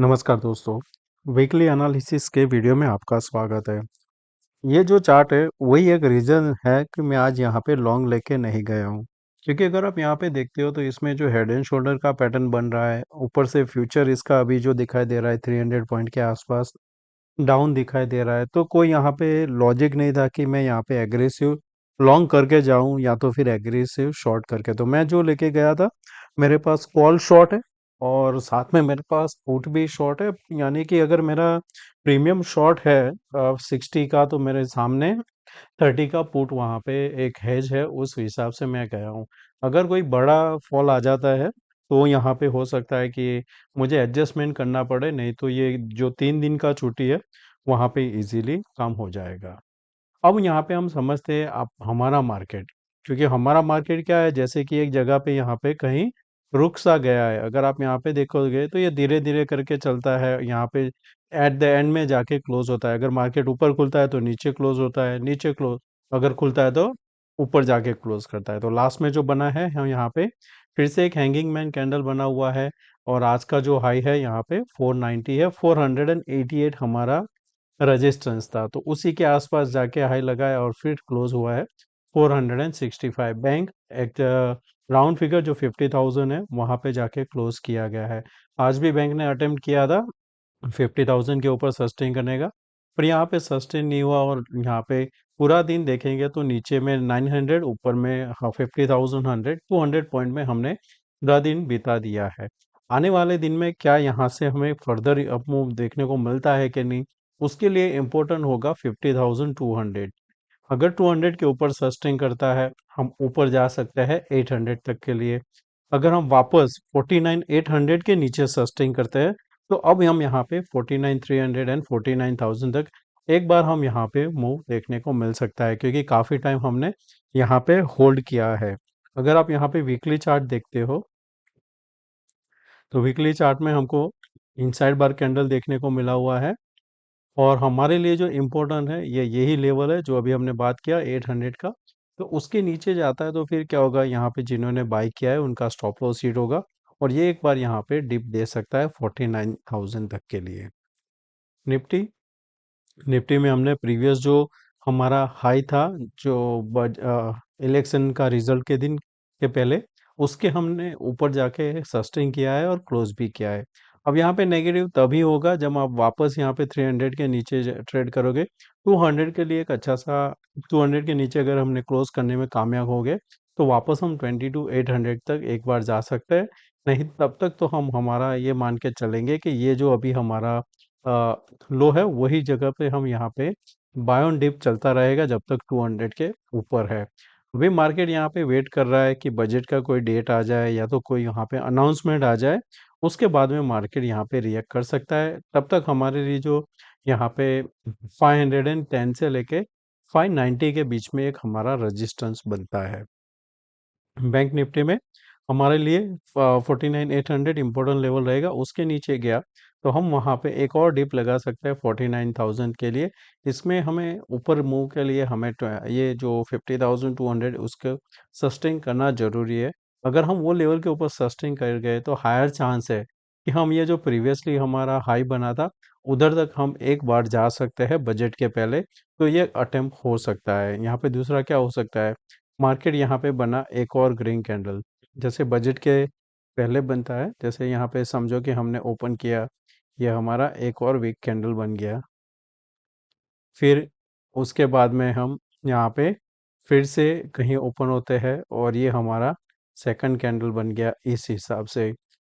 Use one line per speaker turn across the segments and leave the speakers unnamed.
नमस्कार दोस्तों, weekly analysis के वीडियो में आपका स्वागत है। ये जो चार्ट है वही एक रीज़न है कि मैं आज यहाँ पे लॉन्ग लेके नहीं गया हूँ। क्योंकि अगर आप यहाँ पे देखते हो तो इसमें जो हेड एंड शोल्डर का पैटर्न बन रहा है, ऊपर से फ्यूचर इसका अभी जो दिखाई दे रहा है 300 पॉइंट के आसपास डाउन दिखाई दे रहा है, तो कोई यहाँ पे लॉजिक नहीं था कि मैं यहाँ पे एग्रेसिव लॉन्ग करके जाऊं या तो फिर एग्रेसिव शॉर्ट करके। तो मैं जो लेके गया था, मेरे पास कॉल शॉर्ट है और साथ में मेरे पास पुट भी शॉर्ट है। यानी कि अगर मेरा प्रीमियम शॉर्ट है 60 का, तो मेरे सामने 30 का पुट वहाँ पे एक हेज है, उस हिसाब से मैं गया हूँ। अगर कोई बड़ा फॉल आ जाता है तो यहाँ पे हो सकता है कि मुझे एडजस्टमेंट करना पड़े, नहीं तो ये जो 3 दिन का छुट्टी है वहाँ पे इजीली काम हो जाएगा। अब यहाँ पे हम समझते हैं आप हमारा मार्केट, क्योंकि हमारा मार्केट क्या है, जैसे कि एक जगह पे यहाँ पे कहीं रुक सा गया है। अगर आप यहाँ पे देखोगे तो ये धीरे धीरे करके चलता है, यहाँ पे एट द एंड में जाके क्लोज होता है। अगर मार्केट ऊपर खुलता है तो नीचे क्लोज होता है, नीचे क्लोज अगर खुलता है तो ऊपर जाके क्लोज करता है। तो लास्ट में जो बना है हम यहाँ पे फिर से एक हैंगिंग मैन कैंडल बना हुआ है, और आज का जो हाई है यहाँ पे 490 है। 488 हमारा रेजिस्टेंस था, तो उसी के आसपास जाके हाई लगाया और फिर क्लोज हुआ है 465। बैंक एक राउंड फिगर जो 50,000 है वहां पे जाके क्लोज किया गया है। आज भी बैंक ने अटेम्प्ट किया था 50,000 के ऊपर सस्टेन करने का, पर यहाँ पे सस्टेन नहीं हुआ। और यहाँ पे पूरा दिन देखेंगे तो नीचे में 900, ऊपर में 50,000 200 पॉइंट में हमने पूरा दिन बिता दिया है। आने वाले दिन में क्या यहाँ से हमें फर्दर अप मूव देखने को मिलता है कि नहीं, उसके लिए इम्पोर्टेंट होगा 50,200। अगर 200 के ऊपर सस्टेन करता है, हम ऊपर जा सकते हैं 800 तक के लिए। अगर हम वापस 49,800 के नीचे सस्टेन करते हैं, तो अब हम यहाँ पे 49,300 एंड 49,000 तक एक बार हम यहाँ पे मूव देखने को मिल सकता है, क्योंकि काफ़ी टाइम हमने यहाँ पे होल्ड किया है। अगर आप यहाँ पे वीकली चार्ट देखते हो, तो वीकली चार्ट में हमको इनसाइड बार कैंडल देखने को मिला हुआ है। और हमारे लिए जो इम्पोर्टेंट है ये यही लेवल है जो अभी हमने बात किया 800 का। तो उसके नीचे जाता है तो फिर क्या होगा, यहाँ पे जिन्होंने बाई किया है उनका स्टॉप लॉस हिट होगा, और ये एक बार यहाँ पे डिप दे सकता है 49,000 तक के लिए। निफ्टी निफ्टी में हमने प्रीवियस जो हमारा हाई था, जो इलेक्शन का रिजल्ट के दिन के पहले, उसके हमने ऊपर जाके सस्टेन किया है और क्लोज भी किया है। अब यहाँ पे नेगेटिव तभी होगा जब आप वापस यहाँ पे 300 के नीचे ट्रेड करोगे। 200 के लिए एक अच्छा सा 200 के नीचे अगर हमने क्लोज करने में कामयाब हो गए, तो वापस हम 22,800 तक एक बार जा सकते हैं। नहीं तब तक तो हम हमारा ये मान के चलेंगे कि ये जो अभी हमारा लो है वही जगह पे हम यहाँ पे बाय ऑन डिप चलता रहेगा जब तक 200 के ऊपर है। अभी मार्केट यहाँ पे वेट कर रहा है कि बजट का कोई डेट आ जाए या तो कोई यहाँ पे अनाउंसमेंट आ जाए, उसके बाद में मार्केट यहाँ पे रिएक्ट कर सकता है। तब तक हमारे लिए जो यहाँ पे 510 से लेके 590 के बीच में एक हमारा रेजिस्टेंस बनता है। बैंक निफ्टी में हमारे लिए 49,800 इम्पोर्टेंट लेवल रहेगा। उसके नीचे गया तो हम वहाँ पे एक और डिप लगा सकते हैं 49,000 के लिए। इसमें हमें ऊपर मूव के लिए हमें ये जो 50,200 उसको सस्टेन करना जरूरी है। अगर हम वो लेवल के ऊपर सस्टेन कर गए तो हायर चांस है कि हम ये जो प्रीवियसली हमारा हाई बना था उधर तक हम एक बार जा सकते हैं बजट के पहले। तो ये अटेम्प्ट हो सकता है। यहाँ पे दूसरा क्या हो सकता है, मार्केट यहाँ पे बना एक और ग्रीन कैंडल, जैसे बजट के पहले बनता है। जैसे यहाँ पे समझो कि हमने ओपन किया, ये हमारा एक और वीक कैंडल बन गया। फिर उसके बाद में हम यहाँ पे फिर से कहीं ओपन होते हैं और ये हमारा सेकंड कैंडल बन गया इस हिसाब से।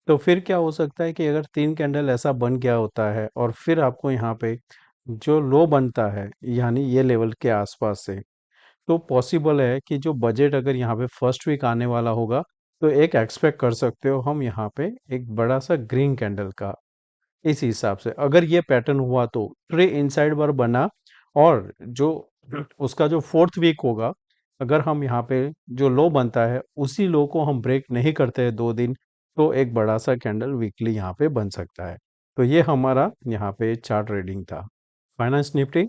तो फिर क्या हो सकता है कि अगर 3 कैंडल ऐसा बन गया होता है और फिर आपको यहाँ पे जो लो बनता है, यानी ये लेवल के आसपास से, तो पॉसिबल है कि जो बजट अगर यहाँ पे फर्स्ट वीक आने वाला होगा, तो एक एक्सपेक्ट कर सकते हो हम यहाँ पे एक बड़ा सा ग्रीन कैंडल का। इस हिसाब से अगर ये पैटर्न हुआ तो ट्रे इनसाइड बार बना, और जो उसका जो फोर्थ वीक होगा, अगर हम यहाँ पे जो लो बनता है उसी लो को हम ब्रेक नहीं करते हैं 2 दिन, तो एक बड़ा सा कैंडल वीकली यहाँ पे बन सकता है। तो ये हमारा यहाँ पे चार्ट रीडिंग था। फाइनेंस निफ्टी,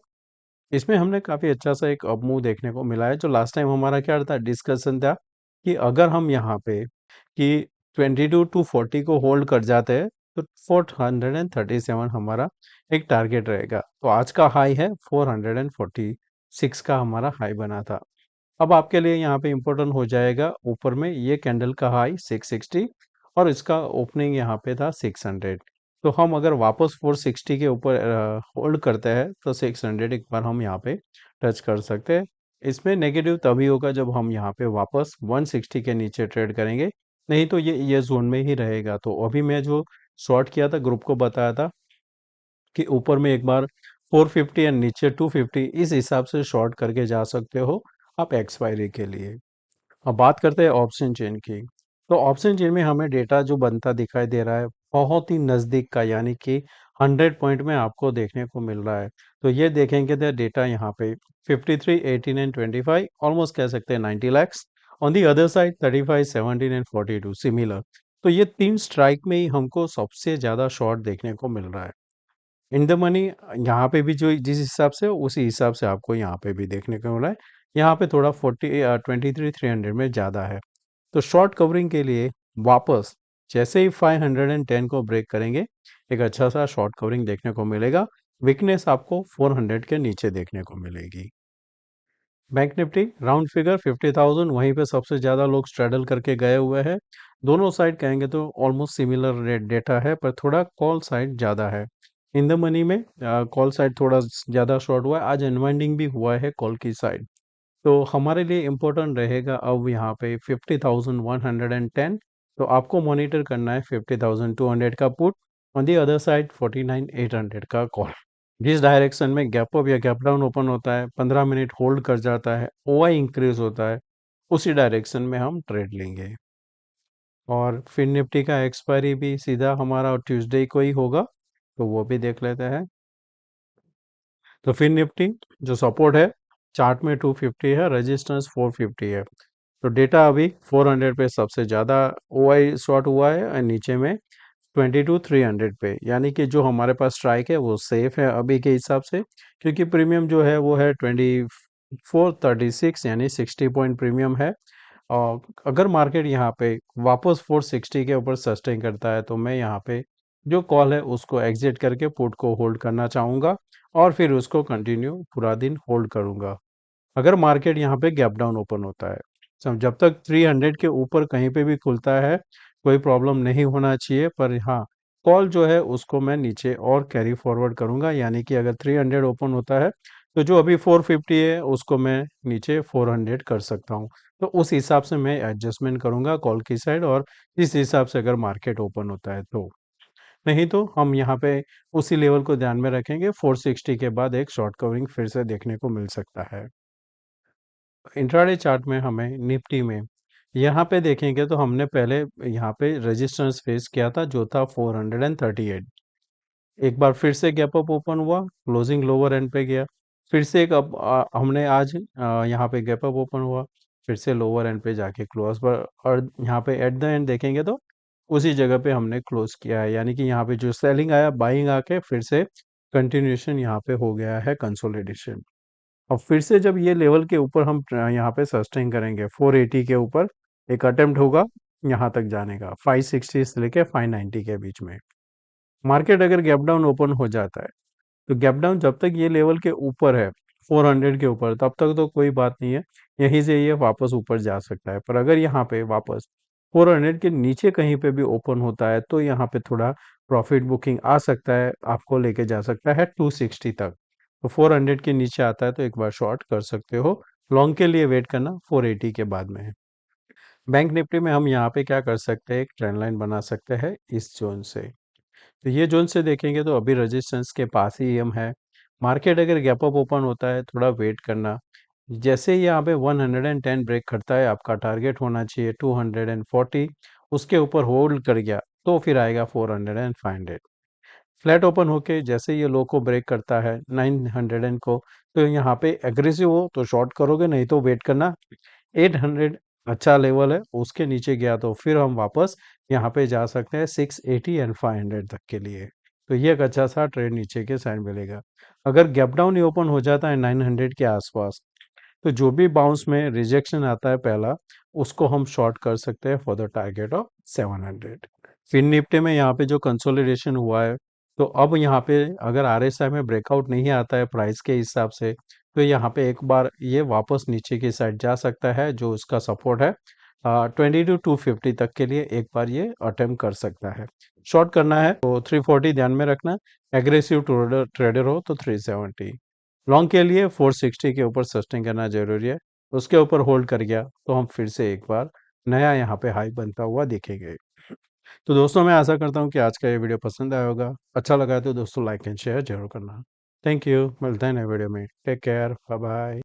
इसमें हमने काफ़ी अच्छा सा एक अप मूव देखने को मिला है। जो लास्ट टाइम हमारा क्या था, डिस्कशन था कि अगर हम यहाँ पे कि 22 टू 40 को होल्ड कर जाते हैं, तो 437 हमारा एक टारगेट रहेगा। तो आज का हाई है 446 का हमारा हाई बना था। अब आपके लिए यहाँ पे इम्पोर्टेंट हो जाएगा ऊपर में ये कैंडल का हाई 660 और इसका ओपनिंग यहाँ पे था 600। तो हम अगर वापस 460 के ऊपर होल्ड करते हैं तो 600 एक बार हम यहाँ पे टच कर सकते हैं। इसमें नेगेटिव तभी होगा जब हम यहाँ पे वापस 160 के नीचे ट्रेड करेंगे, नहीं तो ये जोन में ही रहेगा। तो अभी मैं जो शॉर्ट किया था ग्रुप को बताया था कि ऊपर में एक बार 450 एंड नीचे 250, इस हिसाब से शॉर्ट करके जा सकते हो आप एक्सपायरी के लिए। अब बात करते हैं ऑप्शन चेन की। तो ऑप्शन चेन में हमें डेटा जो बनता दिखाई दे रहा है बहुत ही नज़दीक का, यानी कि 100 पॉइंट में आपको देखने को मिल रहा है। तो ये देखेंगे तो डेटा यहाँ पे 53, 18 एंड 25 ऑलमोस्ट कह सकते हैं 90 lakhs. On the other side 35, 17 and 42 similar. तो ये तीन स्ट्राइक में ही हमको सबसे ज़्यादा शॉर्ट देखने को मिल रहा है। इन द मनी यहाँ पे भी जो जिस हिसाब से उसी हिसाब से आपको यहाँ पे भी देखने को मिल रहा है। यहाँ पे थोड़ा 23 300 में ज़्यादा है। तो शॉर्ट कवरिंग के लिए वापस जैसे ही 510 को ब्रेक करेंगे एक अच्छा सा शॉर्ट कवरिंग देखने को मिलेगा। वीकनेस आपको 400 के नीचे देखने को मिलेगी। बैंक निफ्टी राउंड फिगर 50,000 वहीं पे सबसे ज़्यादा लोग स्ट्रैडल करके गए हुए हैं। दोनों साइड कहेंगे तो ऑलमोस्ट सिमिलर रेट डेटा है, पर थोड़ा कॉल साइड ज़्यादा है। इन द मनी में कॉल साइड थोड़ा ज़्यादा शॉर्ट हुआ है, आज अनवाइंडिंग भी हुआ है कॉल की साइड। तो हमारे लिए इम्पोर्टेंट रहेगा अब यहाँ पे 50,110। तो आपको मॉनिटर करना है 50,200 का put, on the other side 49,800 का कॉल। जिस डायरेक्शन में गैप अप या गैप डाउन ओपन होता है, 15 मिनट होल्ड कर जाता है, ओआई इंक्रीज होता है, उसी डायरेक्शन में हम ट्रेड लेंगे। और फिर निफ्टी का एक्सपायरी भी सीधा हमारा ट्यूसडे को ही होगा, तो वो भी देख लेते हैं। तो फिर निफ्टी जो सपोर्ट है चार्ट में 250 है, रेजिस्टेंस 450 है। तो डेटा अभी 400 पे सबसे ज़्यादा ओआई शॉर्ट हुआ है और नीचे में 22 300 पे, यानी कि जो हमारे पास स्ट्राइक है वो सेफ है अभी के हिसाब से, क्योंकि प्रीमियम जो है वो है 2436, यानी 60 पॉइंट प्रीमियम है। और अगर मार्केट यहाँ पे वापस 460 के ऊपर सस्टेन करता है तो मैं यहाँ पे जो कॉल है उसको एग्जिट करके पुट को होल्ड करना चाहूँगा और फिर उसको कंटिन्यू पूरा दिन होल्ड करूँगा। अगर मार्केट यहाँ पे गैप डाउन ओपन होता है, जब तक 300 के ऊपर कहीं पे भी खुलता है कोई प्रॉब्लम नहीं होना चाहिए, पर हाँ कॉल जो है उसको मैं नीचे और कैरी फॉरवर्ड करूंगा, यानी कि अगर 300 ओपन होता है तो जो अभी 450 है उसको मैं नीचे 400 कर सकता हूँ। तो उस हिसाब से मैं एडजस्टमेंट करूंगा कॉल की साइड, और इस हिसाब से अगर मार्केट ओपन होता है तो, नहीं तो हम यहाँ पे उसी लेवल को ध्यान में रखेंगे। 460 के बाद एक शॉर्ट कवरिंग फिर से देखने को मिल सकता है। इंट्राडे चार्ट में हमें निफ्टी में यहाँ पे देखेंगे तो हमने पहले यहाँ पे रेजिस्टेंस फेस किया था जो था 438। एक बार फिर से गैप अप ओपन हुआ, क्लोजिंग लोअर एंड पे गया। फिर से एक अब हमने आज यहाँ पे गैप अप ओपन हुआ, फिर से लोअर एंड पे जाके क्लोज पर, और यहाँ पे एट द एंड देखेंगे तो उसी जगह पे हमने क्लोज किया है, यानी कि यहाँ पे जो सेलिंग आया बाइंग आके फिर से कंटिन्यूएशन यहाँ पे हो गया है, कंसोलिडेशन। और फिर से जब ये लेवल के ऊपर हम यहाँ पे सस्टेन करेंगे 480 के ऊपर, एक अटेम्प्ट होगा यहाँ तक जाने का 560 से लेके 590 के बीच में। मार्केट अगर गैप डाउन ओपन हो जाता है तो गैप डाउन जब तक ये लेवल के ऊपर है 400 के ऊपर तब तक तो कोई बात नहीं है, यहीं से ये वापस ऊपर जा सकता है। पर अगर यहाँ पे वापस 400 के नीचे कहीं पे भी ओपन होता है तो यहाँ पे थोड़ा प्रॉफिट बुकिंग आ सकता है, आपको लेके जा सकता है 260 तक। तो 400 के नीचे आता है तो एक बार शॉर्ट कर सकते हो, लॉन्ग के लिए वेट करना 480 के बाद में है। बैंक निफ्टी में हम यहाँ पे क्या कर सकते हैं, एक ट्रेंड लाइन बना सकते हैं इस जोन से। तो ये जोन से देखेंगे तो अभी रेजिस्टेंस के पास ही हम है। मार्केट अगर गैप अप ओपन होता है थोड़ा वेट करना, जैसे ही यहाँ पे 110 ब्रेक करता है आपका टारगेट होना चाहिए 240, उसके ऊपर होल्ड कर गया तो फिर आएगा 400 एंड 500। फ्लैट ओपन होके जैसे ये लो को ब्रेक करता है 900 को, तो यहाँ पे एग्रेसिव हो तो शॉर्ट करोगे, नहीं तो वेट करना। 800 अच्छा लेवल है, उसके नीचे गया तो फिर हम वापस यहाँ पे जा सकते हैं 680 एंड 500 तक के लिए। तो ये एक अच्छा सा ट्रेड नीचे के साइड मिलेगा। अगर गैप डाउन ही ओपन हो जाता है 900 के आसपास, तो जो भी बाउंस में रिजेक्शन आता है पहला, उसको हम शॉर्ट कर सकते हैं for the target of 700। Fin Nifty में यहाँ पे जो कंसोलिडेशन हुआ है, तो अब यहाँ पे अगर आरएसआई में ब्रेकआउट नहीं आता है प्राइस के हिसाब से, तो यहाँ पे एक बार ये वापस नीचे की साइड जा सकता है। जो उसका सपोर्ट है 22,250 तक के लिए एक बार ये अटेम्प्ट कर सकता है। शॉर्ट करना है तो 340 ध्यान में रखना। एग्रेसिव ट्रेडर हो तो 370। लॉन्ग के लिए 460 के ऊपर सस्टेन करना जरूरी है। उसके ऊपर होल्ड कर गया तो हम फिर से एक बार नया यहाँ पे हाई बनता हुआ दिखेंगे। तो दोस्तों मैं आशा करता हूँ कि आज का ये वीडियो पसंद आया होगा। अच्छा लगा है तो दोस्तों लाइक एंड शेयर जरूर करना। Thank you. मिलते हैं नए वीडियो में। Take care. Bye bye.